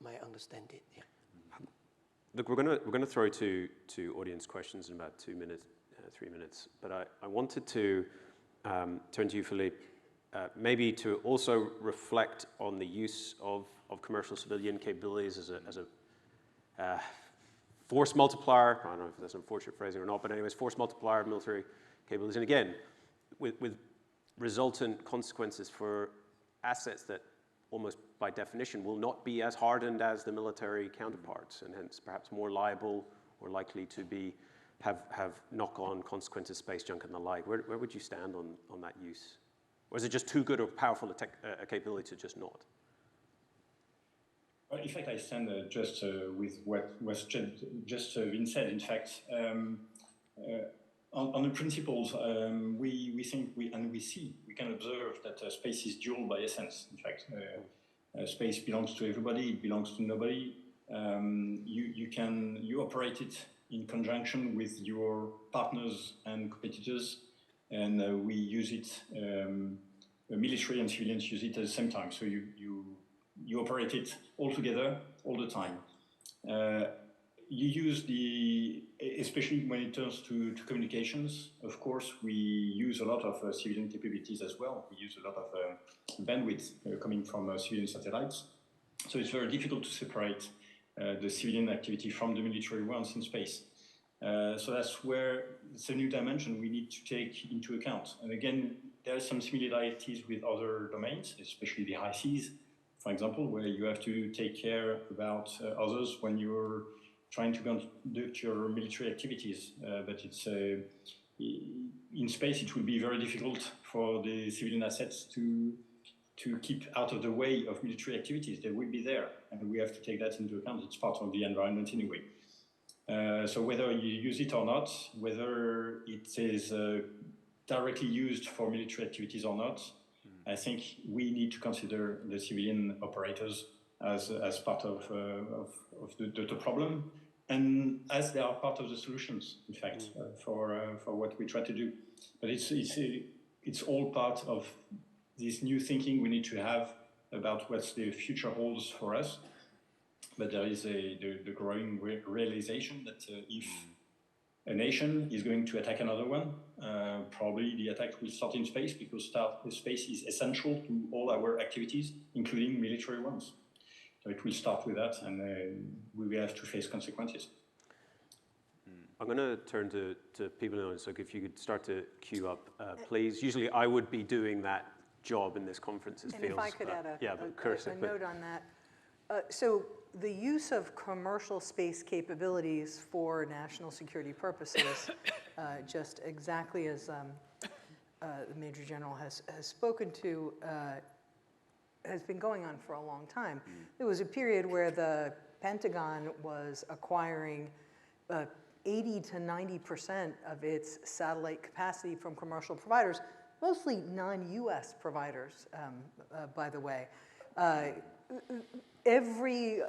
Speaker 7: my understanding. Yeah.
Speaker 2: Look, we're gonna throw to audience questions in about 2 minutes, 3 minutes. But I wanted to turn to you, Philippe, maybe to also reflect on the use of commercial civilian capabilities as a force multiplier. I don't know if that's an unfortunate phrasing or not, but anyways, force multiplier of military capabilities. And again, with resultant consequences for assets that almost by definition will not be as hardened as the military counterparts, and hence perhaps more liable or likely to have knock-on consequences, space junk and the like. Where would you stand on that use? Or is it just too good or powerful a capability to just not?
Speaker 5: Well, in fact, I stand just with what was just been said. In fact, on the principles, we think we can observe that space is dual by essence. In fact, space belongs to everybody; it belongs to nobody. You operate it in conjunction with your partners and competitors, and we use it. Military and civilians use it at the same time. So you operate it all together, all the time. You use especially when it turns to communications, of course, we use a lot of civilian capabilities as well. We use a lot of bandwidth coming from civilian satellites. So it's very difficult to separate the civilian activity from the military ones in space. So that's where it's a new dimension we need to take into account. And again, there are some similarities with other domains, especially the high seas, for example, where you have to take care about others when you're trying to conduct your military activities. But it's in space, it will be very difficult for the civilian assets to keep out of the way of military activities. They will be there, and we have to take that into account. It's part of the environment anyway. So whether you use it or not, whether it is directly used for military activities or not, I think we need to consider the civilian operators as part of the problem, and as they are part of the solutions, in fact, for what we try to do. But it's all part of this new thinking we need to have about what the future holds for us. But there is the growing realization that if a nation is going to attack another one, probably the attack will start in space, because space is essential to all our activities, including military ones. So it will start with that, and we will have to face consequences.
Speaker 2: I'm going to turn to people in the audience. So if you could start to queue up, please. Usually I would be doing that job in this conference.
Speaker 3: And if I could add a note on that. So the use of commercial space capabilities for national security purposes, just exactly as the Major General has spoken to, has been going on for a long time. There was a period where the Pentagon was acquiring 80 to 90% of its satellite capacity from commercial providers, mostly non-US providers, by the way. Every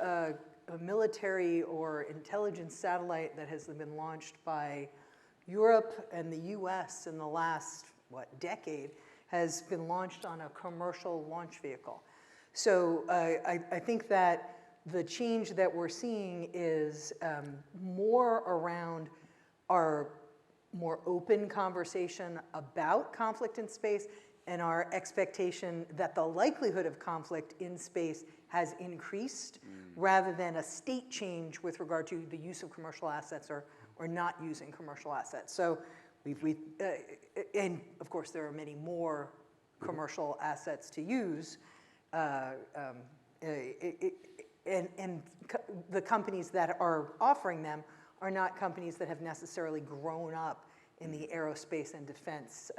Speaker 3: military or intelligence satellite that has been launched by Europe and the US in the last, decade, has been launched on a commercial launch vehicle. So I think that the change that we're seeing is more around our more open conversation about conflict in space, and our expectation that the likelihood of conflict in space has increased, rather than a state change with regard to the use of commercial assets or not using commercial assets. So and of course there are many more commercial assets to use, and the companies that are offering them are not companies that have necessarily grown up in the aerospace and defense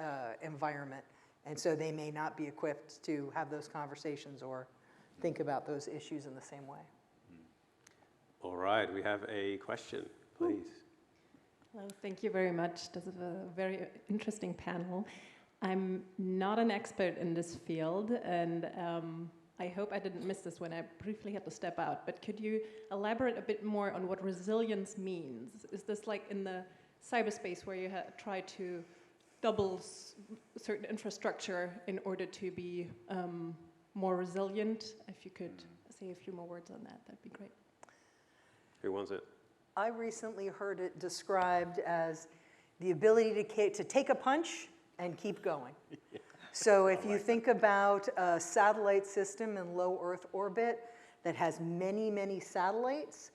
Speaker 3: environment. And so they may not be equipped to have those conversations or think about those issues in the same way.
Speaker 2: All right, we have a question, please.
Speaker 8: Well, thank you very much. This is a very interesting panel. I'm not an expert in this field, and I hope I didn't miss this when I briefly had to step out, but could you elaborate a bit more on what resilience means? Is this like in the cyberspace where you try to double certain infrastructure in order to be more resilient? If you could say a few more words on that, that'd be great.
Speaker 2: Who wants it?
Speaker 3: I recently heard it described as the ability to take a punch and keep going. So if you think about a satellite system in low Earth orbit that has many, many satellites,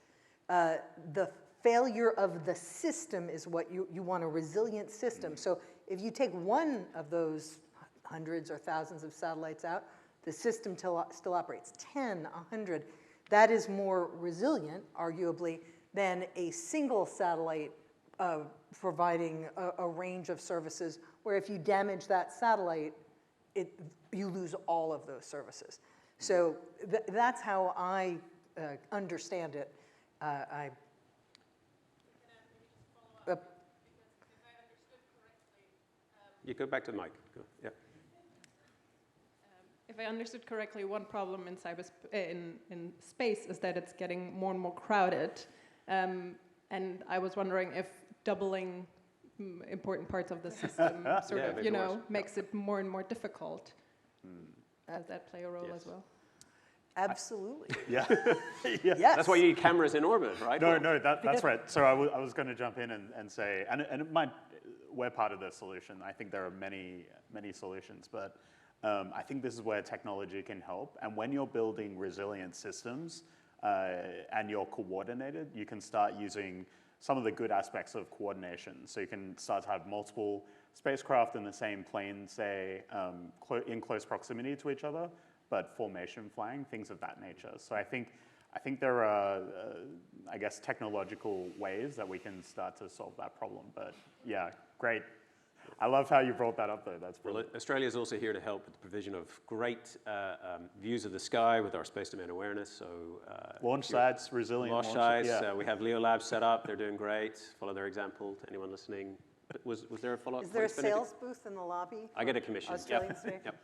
Speaker 3: the failure of the system is what you want, a resilient system. So if you take one of those hundreds or thousands of satellites out, the system still operates. 10, 100, that is more resilient, arguably, than a single satellite providing a range of services where if you damage that satellite, you lose all of those services. So that's how I understand it.
Speaker 2: You go back to the mic. Go. Yeah.
Speaker 8: If I understood correctly, one problem in in space is that it's getting more and more crowded, and I was wondering if doubling important parts of the system sort of, you know, makes it more and more difficult. Does that play a role as well?
Speaker 3: Absolutely.
Speaker 4: Yeah.
Speaker 3: Yes.
Speaker 2: That's why you need cameras in orbit, right?
Speaker 4: No, that's right. So I was going to jump in and say, and it might, we're part of the solution. I think there are many solutions, but I think this is where technology can help. And when you're building resilient systems and you're coordinated, you can start using some of the good aspects of coordination. So you can start to have multiple spacecraft in the same plane, say, in close proximity to each other, but formation flying, things of that nature. So I think there are, I guess, technological ways that we can start to solve that problem. But yeah, great. I love how you brought that up, though. That's brilliant.
Speaker 2: Well, Australia is also here to help with the provision of great views of the sky with our space domain awareness. So
Speaker 4: launch sites, resilient
Speaker 2: launch sites.
Speaker 4: Yeah.
Speaker 2: We have Leo Labs set up. They're doing great. Follow their example. To anyone listening, was there a follow-up?
Speaker 3: Is there a sales booth in the lobby?
Speaker 2: I get a commission.
Speaker 3: Australians do?
Speaker 2: Yep.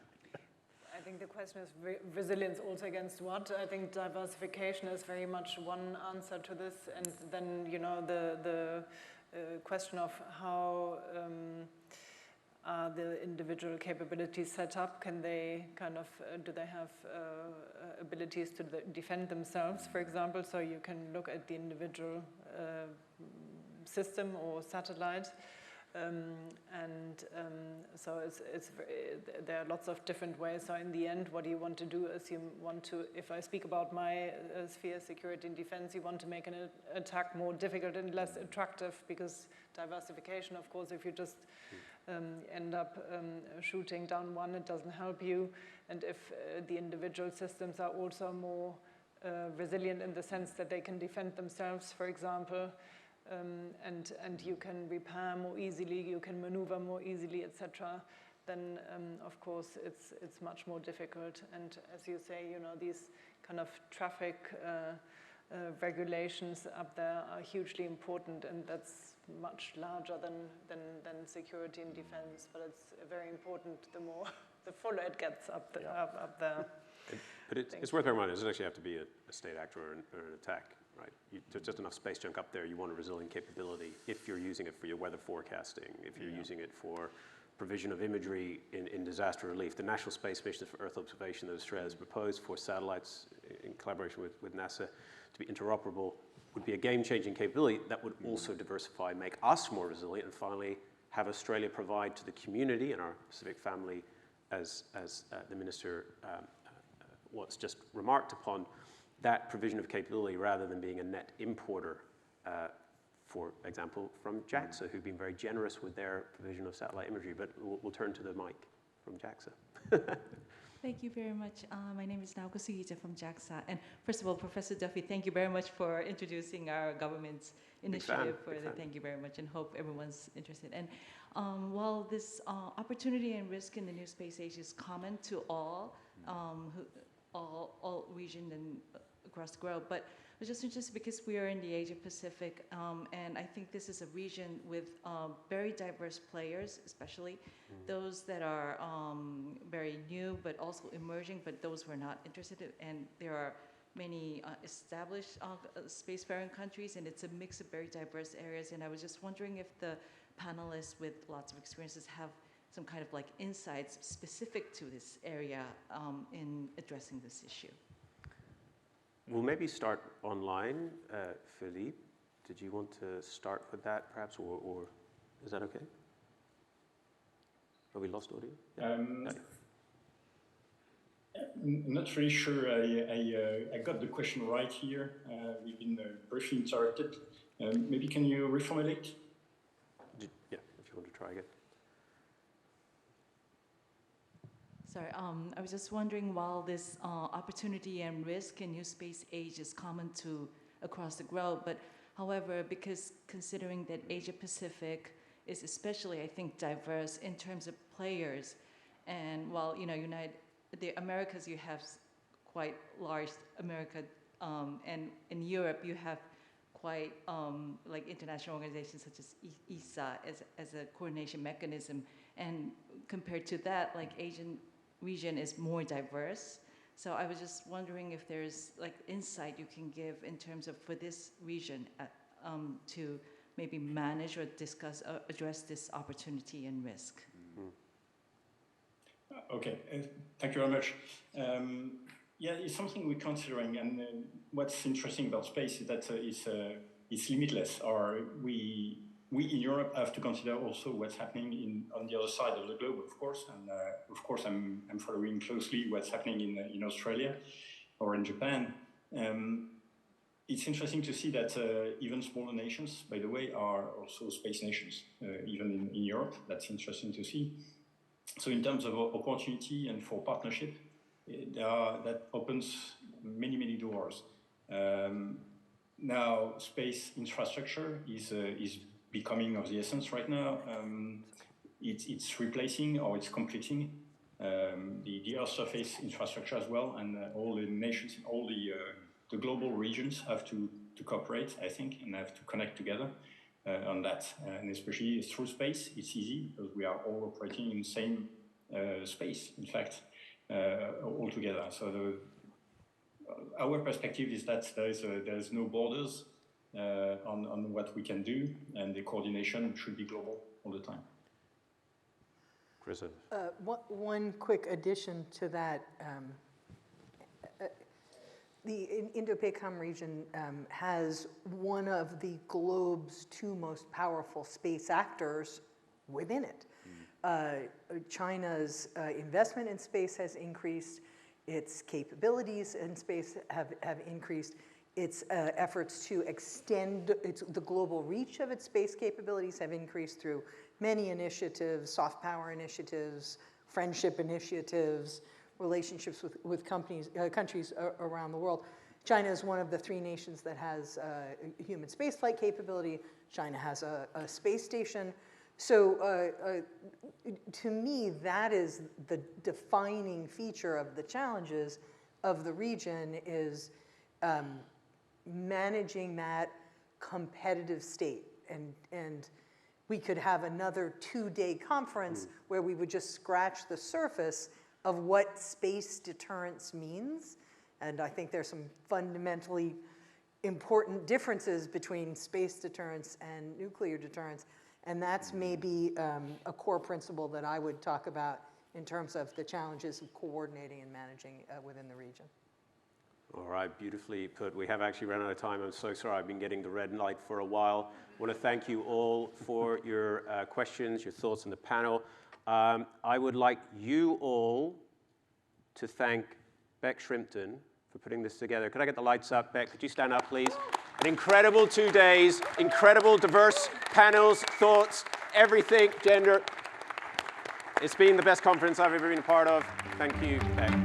Speaker 6: I think the question is resilience also against what? I think diversification is very much one answer to this, and then the question of how are the individual capabilities set up? Can they kind of do they have abilities to defend themselves, for example? So you can look at the individual system or satellite. So there are lots of different ways. So in the end, what you want to do is you want to, if I speak about my sphere, security and defense, you want to make an attack more difficult and less attractive, because diversification, of course, if you just end up shooting down one, it doesn't help you. And if the individual systems are also more resilient in the sense that they can defend themselves, for example, and you can repair more easily, you can maneuver more easily, etc., then of course it's much more difficult. And as you say, these kind of traffic regulations up there are hugely important, and that's much larger than security and defense. But it's very important the fuller it gets up there.
Speaker 2: But it's worth bearing in mind, it doesn't actually have to be a state actor or an attack. Right, there's just enough space junk up there. You want a resilient capability if you're using it for your weather forecasting, if you're using it for provision of imagery in disaster relief. The National Space Missions for Earth Observation that Australia has proposed for satellites in collaboration with NASA to be interoperable would be a game-changing capability that would also diversify, make us more resilient, and finally have Australia provide to the community and our Pacific family, as the Minister was just remarked upon, that provision of capability rather than being a net importer, for example, from JAXA, who've been very generous with their provision of satellite imagery. But we'll turn to the mic from JAXA.
Speaker 9: Thank you very much. My name is Naoko Sugita from JAXA. And first of all, Professor Duffy, thank you very much for introducing our government's initiative. Thank you very much, and hope everyone's interested. And while this opportunity and risk in the new space age is common to all regions and across the globe, but I was just interested because we are in the Asia Pacific, and I think this is a region with very diverse players, especially those that are very new but also emerging, but those who are not interested in, and there are many established spacefaring countries, and it's a mix of very diverse areas. And I was just wondering if the panelists with lots of experiences have some kind of like insights specific to this area in addressing this issue.
Speaker 2: We'll maybe start online, Philippe. did you want to start with that, perhaps, or is that okay? Have we lost audio? Yeah. No.
Speaker 5: I'm not really sure I got the question right here. We've been briefly interrupted. Maybe can you reformulate?
Speaker 2: Yeah, if you want to try again.
Speaker 9: Sorry, I was just wondering, while this opportunity and risk in new space age is common to across the globe, but however, because considering that Asia Pacific is especially, I think, diverse in terms of players, and while the Americas, you have quite large America, and in Europe you have quite like international organizations such as ESA as a coordination mechanism, and compared to that, like Asian region is more diverse. So I was just wondering if there's like insight you can give in terms of for this region to maybe manage or discuss, address this opportunity and risk.
Speaker 5: Okay, thank you very much. Yeah, it's something we're considering, and what's interesting about space is that it's limitless. Or we in Europe have to consider also what's happening on the other side of the globe, of course, and of course I'm following closely what's happening in Australia or in Japan. It's interesting to see that even smaller nations, by the way, are also space nations, even in Europe. That's interesting to see. So in terms of opportunity and for partnership, that opens many, many doors. Now, space infrastructure is becoming of the essence right now. It's replacing or it's completing the Earth surface infrastructure as well, and all the nations, all the global regions have to cooperate, I think, and have to connect together on that. And especially through space, it's easy because we are all operating in the same space, in fact, all together. So our perspective is that there's no borders on what we can do, and the coordination should be global all the time.
Speaker 2: Carissa.
Speaker 3: One quick addition to that. The Indo-PACOM region has one of the globe's two most powerful space actors within it. China's investment in space has increased, its capabilities in space have increased, its efforts to extend the global reach of its space capabilities have increased through many initiatives, soft power initiatives, friendship initiatives, relationships with countries around the world. China is one of the three nations that has human spaceflight capability. China has a space station. So to me, that is the defining feature of the challenges of the region, is managing that competitive state. And we could have another 2-day conference where we would just scratch the surface of what space deterrence means. And I think there's some fundamentally important differences between space deterrence and nuclear deterrence. And that's maybe a core principle that I would talk about in terms of the challenges of coordinating and managing within the region.
Speaker 2: All right, beautifully put. We have actually run out of time. I'm so sorry. I've been getting the red light for a while. I want to thank you all for your questions, your thoughts on the panel. I would like you all to thank Beck Shrimpton for putting this together. Could I get the lights up? Beck, could you stand up, please? An incredible 2 days, incredible diverse panels, thoughts, everything, gender. It's been the best conference I've ever been a part of. Thank you, Beck.